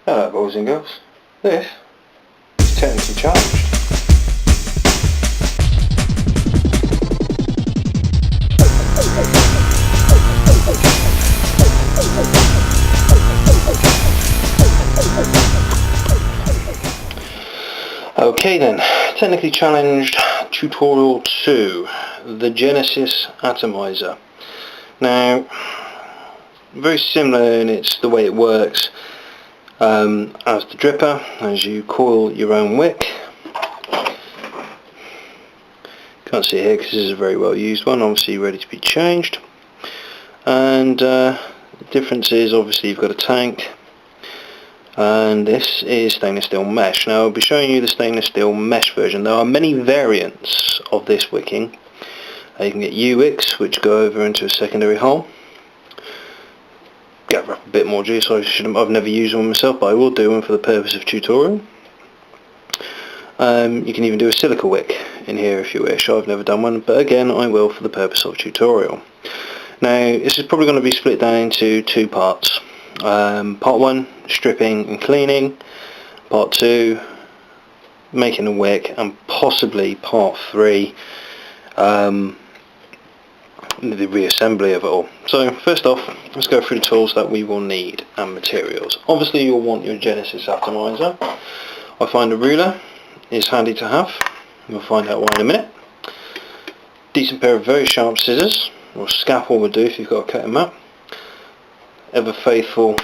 Hello boys and girls, this is technically challenged. Okay then, technically challenged tutorial 2, the Genesis atomiser. Now, very similar in its the way it works as the dripper, as you coil your own wick. Can't see it here because this is a very well used one, obviously ready to be changed. And the difference is obviously you've got a tank, and this is stainless steel mesh. Now I'll be showing you the stainless steel mesh version. There are many variants of this wicking. You can get e-wicks which go over into a secondary hole, gather up a bit more juice. I've never used one myself, but I will do one for the purpose of tutorial. You can even do a silica wick in here if you wish. I've never done one, but again I will for the purpose of tutorial. Now this is probably going to be split down into two parts. Part 1, stripping and cleaning. Part 2, making a wick, and possibly part 3, the reassembly of it all. So first off, let's go through the tools that we will need and materials. Obviously you'll want your Genesis atomiser. I find a ruler is handy to have. You'll find out why in a minute. Decent pair of very sharp scissors, or scalpel would do if you've got a cutting mat. Ever faithful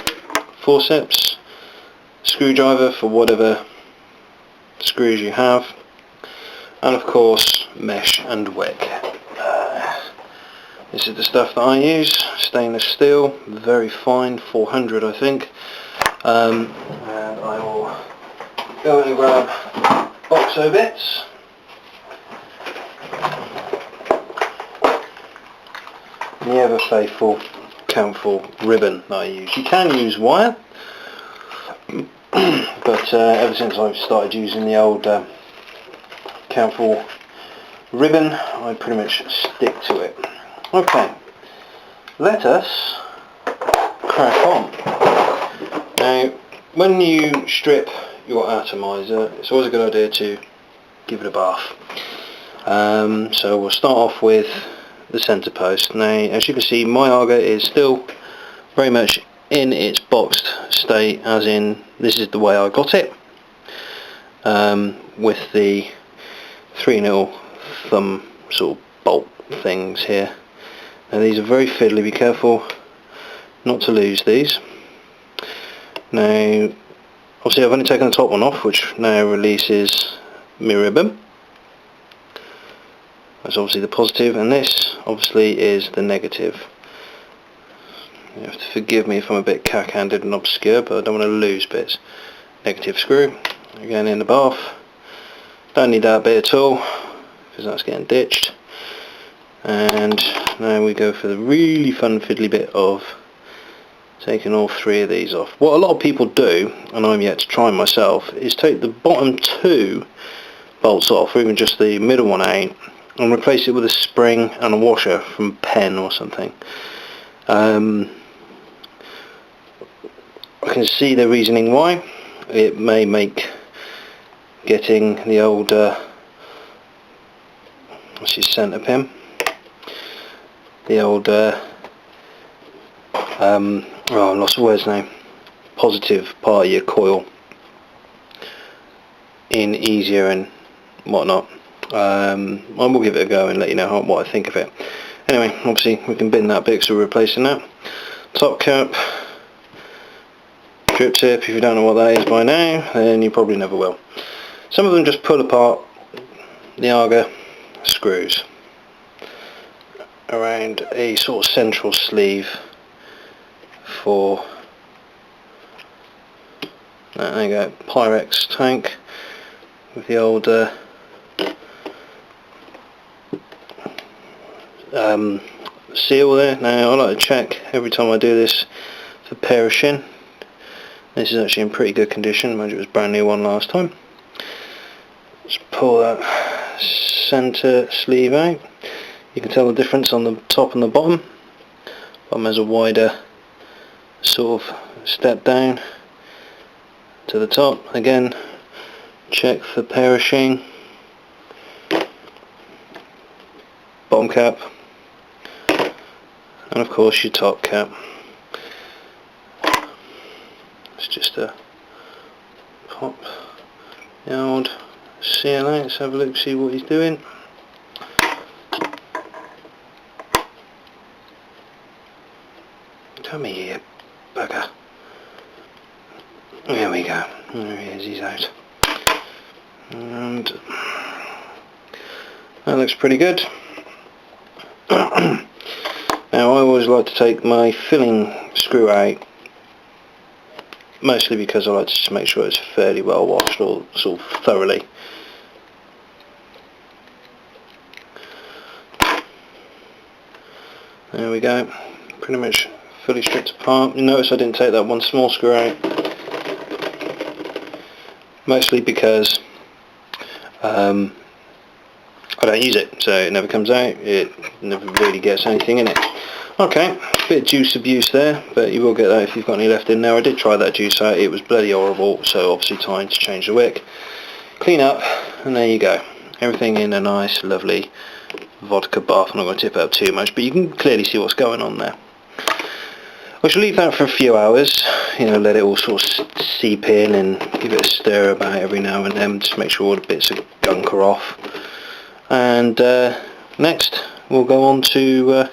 forceps, screwdriver for whatever screws you have, and of course mesh and wick. This is the stuff that I use, stainless steel, very fine, 400 I think. And I will go and grab boxo bits. And the ever faithful countful ribbon that I use. You can use wire, but ever since I've started using the old countful ribbon, I pretty much stick to it. Okay, let us crack on. Now, when you strip your atomiser, it's always a good idea to give it a bath. So we'll start off with the centre post. Now, as you can see, my auger is still very much in its boxed state, as in this is the way I got it, with the 3mm thumb sort of bolt things here. Now these are very fiddly, be careful not to lose these. Now obviously I've only taken the top one off, which now releases my ribbon. That's obviously the positive, and this obviously is the negative. You have to forgive me if I'm a bit cack-handed and obscure, but I don't want to lose bits. Negative screw, again in the bath. Don't need that bit at all, because that's getting ditched. And now we go for the really fun fiddly bit of taking all three of these off. What a lot of people do, and I'm yet to try myself, is take the bottom two bolts off, or even just the middle one out, and replace it with a spring and a washer from Penn or something. I can see the reasoning why. It may make getting the old what's your centre pin, the old oh, I lost the word's name, positive part of your coil in easier and whatnot. I will give it a go and let you know what I think of it. Anyway, obviously we can bin that bit, so we're replacing that. Top cap, drip tip. If you don't know what that is by now, then you probably never will. Some of them just pull apart the auger screws around a sort of central sleeve for, there you go, Pyrex tank with the old seal there. Now I like to check every time I do this for perishing. This is actually in pretty good condition, mind you it was a brand new one last time. Just pull that centre sleeve out. You can tell the difference on the top and the bottom. Bottom has a wider sort of step down, to the top. Again, check for perishing. Bottom cap, and of course your top cap. It's just a pop the old CLA. Let's have a look, see what he's doing. Come here, bugger. There we go. There he is, he's out. And that looks pretty good. Now I always like to take my filling screw out, mostly because I like to just make sure it's fairly well washed or sort of thoroughly. There we go, pretty much fully stripped apart. You notice I didn't take that one small screw out, mostly because I don't use it, so it never comes out, it never really gets anything in it. Okay, bit of juice abuse there, but you will get that if you've got any left in there. I did try that juice out, it was bloody horrible, so obviously time to change the wick, clean up, and there you go. Everything in a nice lovely vodka bath. I'm not going to tip it up too much, but you can clearly see what's going on there. I shall leave that for a few hours, you know, let it all sort of seep in and give it a stir about every now and then, just make sure all the bits of gunk are off. And next we'll go on to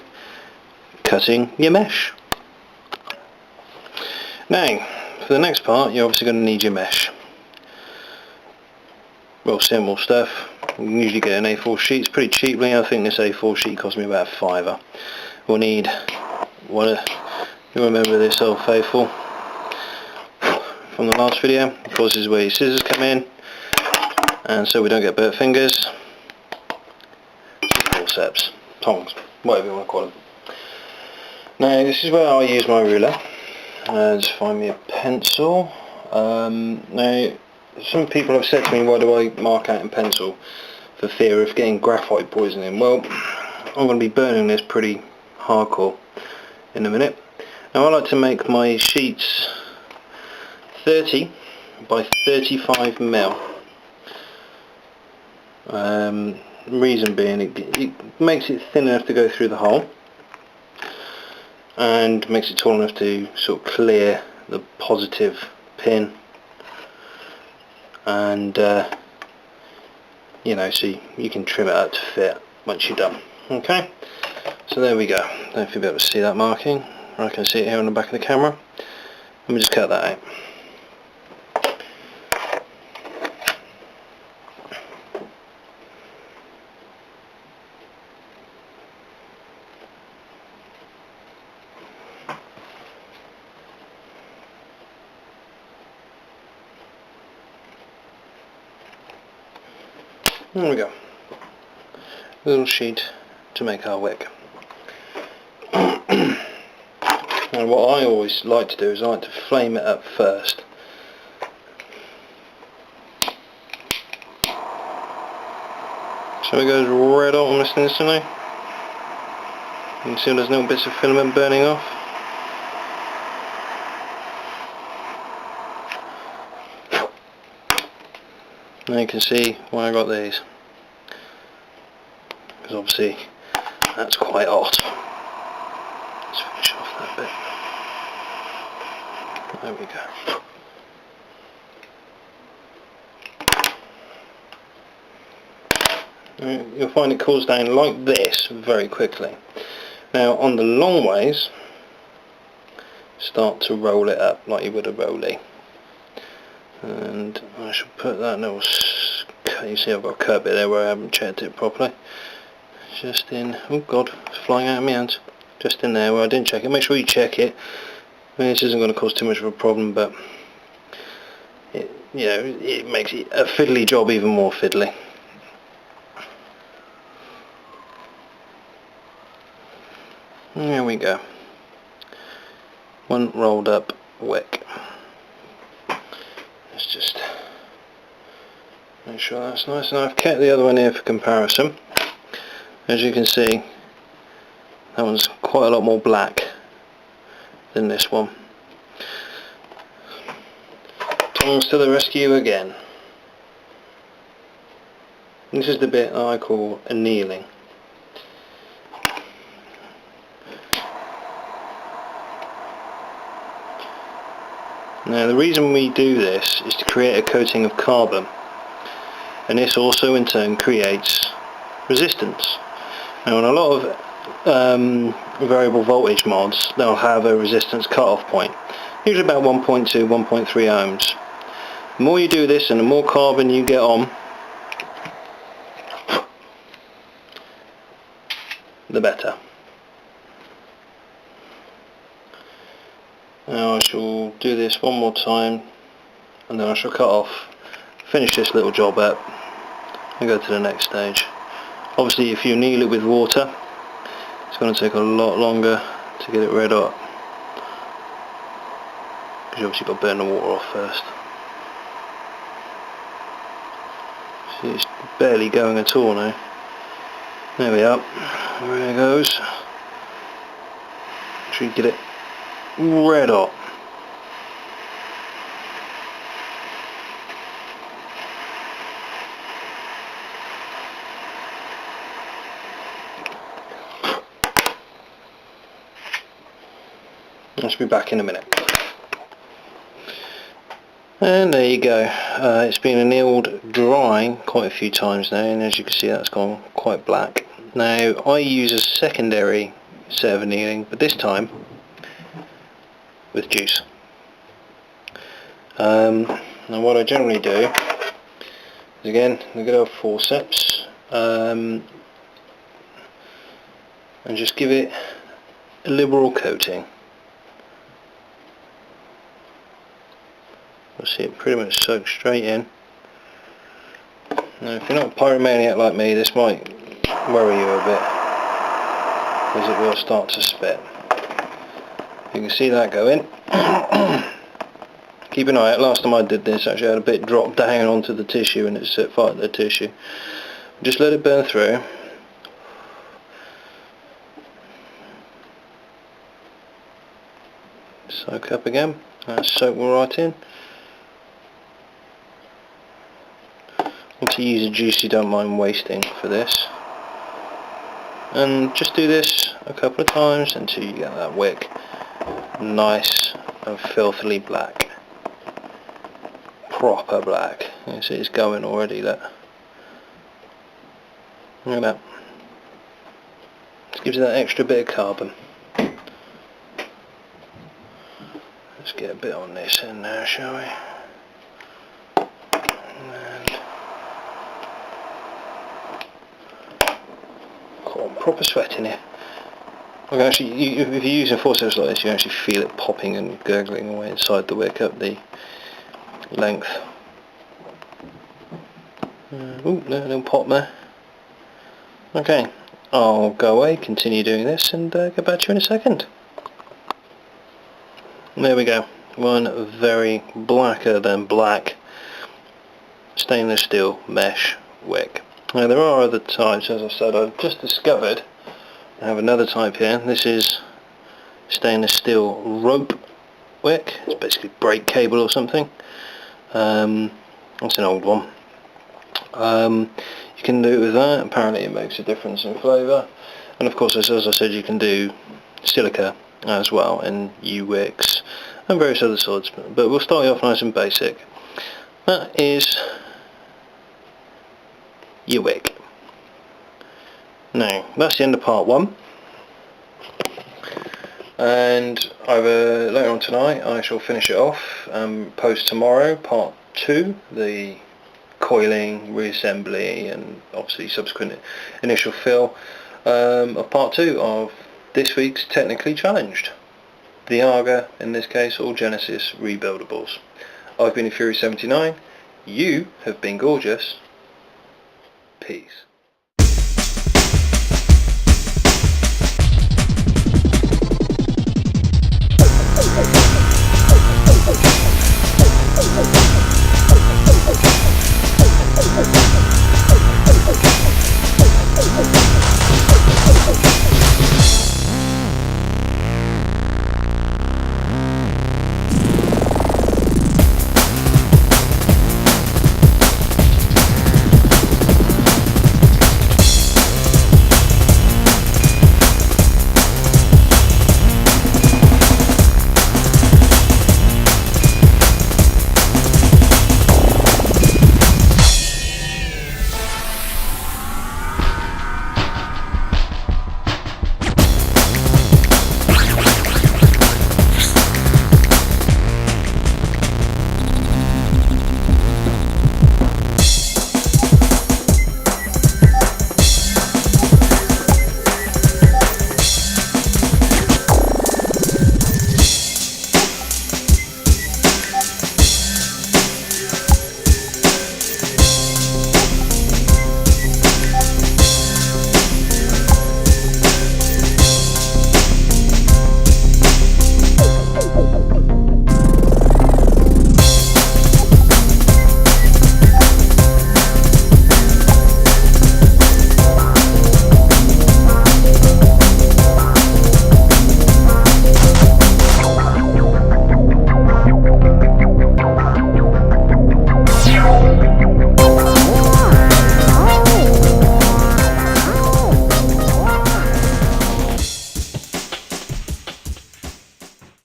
cutting your mesh. Now, for the next part, you're obviously going to need your mesh. Real simple stuff. You can usually get an A4 sheet, it's pretty cheaply. I think this A4 sheet cost me about £5. We'll need one. You remember this old faithful from the last video. Of course, this is where your scissors come in, and so we don't get burnt fingers. Forceps, tongs, whatever you want to call them. Now this is where I use my ruler. Just find me a pencil. Now some people have said to me, why do I mark out in pencil? For fear of getting graphite poisoning. Well, I'm going to be burning this pretty hardcore in a minute. Now I like to make my sheets 30 by 35 mil. Reason being, it makes it thin enough to go through the hole, and makes it tall enough to sort of clear the positive pin, and you know, so you can trim it out to fit once you're done. Okay, so there we go. I don't know if you'll be able to see that marking. I can see it here on the back of the camera. Let me just cut that out. There we go. A little sheet to make our wick. And what I always like to do is I like to flame it up first. So it goes red hot almost instantly. You can see there's little bits of filament burning off. Now you can see why I got these, because obviously that's quite hot. Let's finish off that bit. There we go. You'll find it cools down like this very quickly. Now on the long ways, start to roll it up like you would a rollie. And I shall put that little, you see I've got a cut bit there where I haven't checked it properly. Just in, oh god, it's flying out of my hands. Just in there where I didn't check it. Make sure you check it. I mean, this isn't going to cause too much of a problem, but it, you know, it makes it a fiddly job even more fiddly. There we go. One rolled up wick. Let's just make sure that's nice, and I've kept the other one here for comparison. As you can see, that one's quite a lot more black than this one. comes to the rescue again. This is the bit I call annealing. Now the reason we do this is to create a coating of carbon, and this also in turn creates resistance. Now in a lot of variable voltage mods, they'll have a resistance cut-off point, usually about 1.2, 1.3 ohms. The more you do this and the more carbon you get on, the better. Now I shall do this one more time and then I shall cut off, finish this little job up and go to the next stage. Obviously if you anneal it with water, it's going to take a lot longer to get it red hot, because you obviously got to burn the water off first. See, it's barely going at all now. There we are, there it goes. Make sure you get it red hot. I should be back in a minute. And there you go. It's been annealed dry quite a few times now, and as you can see that's gone quite black. Now I use a secondary set of annealing, but this time with juice. Now what I generally do is, again, the good old forceps, and just give it a liberal coating. You'll see it pretty much soak straight in. Now if you're not a pyromaniac like me, this might worry you a bit, because it will start to spit. You can see that go in. Keep an eye out. Last time I did this, actually I had a bit drop down onto the tissue and it set fire to the tissue. Just let it burn through. Soak up again. That's soaked right in. Once you use a juice you don't mind wasting for this. And just do this a couple of times until you get that wick nice and filthily black. Proper black. You see it's going already, look. Look at that. Just gives you that extra bit of carbon. Let's get a bit on this in there, shall we? Proper sweat in here. Okay, actually, if you're using forceps like this, you actually feel it popping and gurgling away inside the wick up the length. Oh, no, little pop there. Okay, I'll go away, continue doing this, and get back to you in a second. There we go. One very blacker than black stainless steel mesh wick. Now there are other types, as I said. I've just discovered I have another type here. This is stainless steel rope wick. It's basically brake cable or something. That's an old one. You can do it with that. Apparently it makes a difference in flavour. And of course, as I said, you can do silica as well, and U-wicks and various other sorts. But we'll start you off nice and basic. That is your wick. Now that's the end of part one, and either later on tonight I shall finish it off and post tomorrow part two, the coiling, reassembly and obviously subsequent initial fill of part two of this week's Technically Challenged, the Arga, in this case, all Genesis rebuildables. I've been Fury 79, you have been gorgeous. Peace.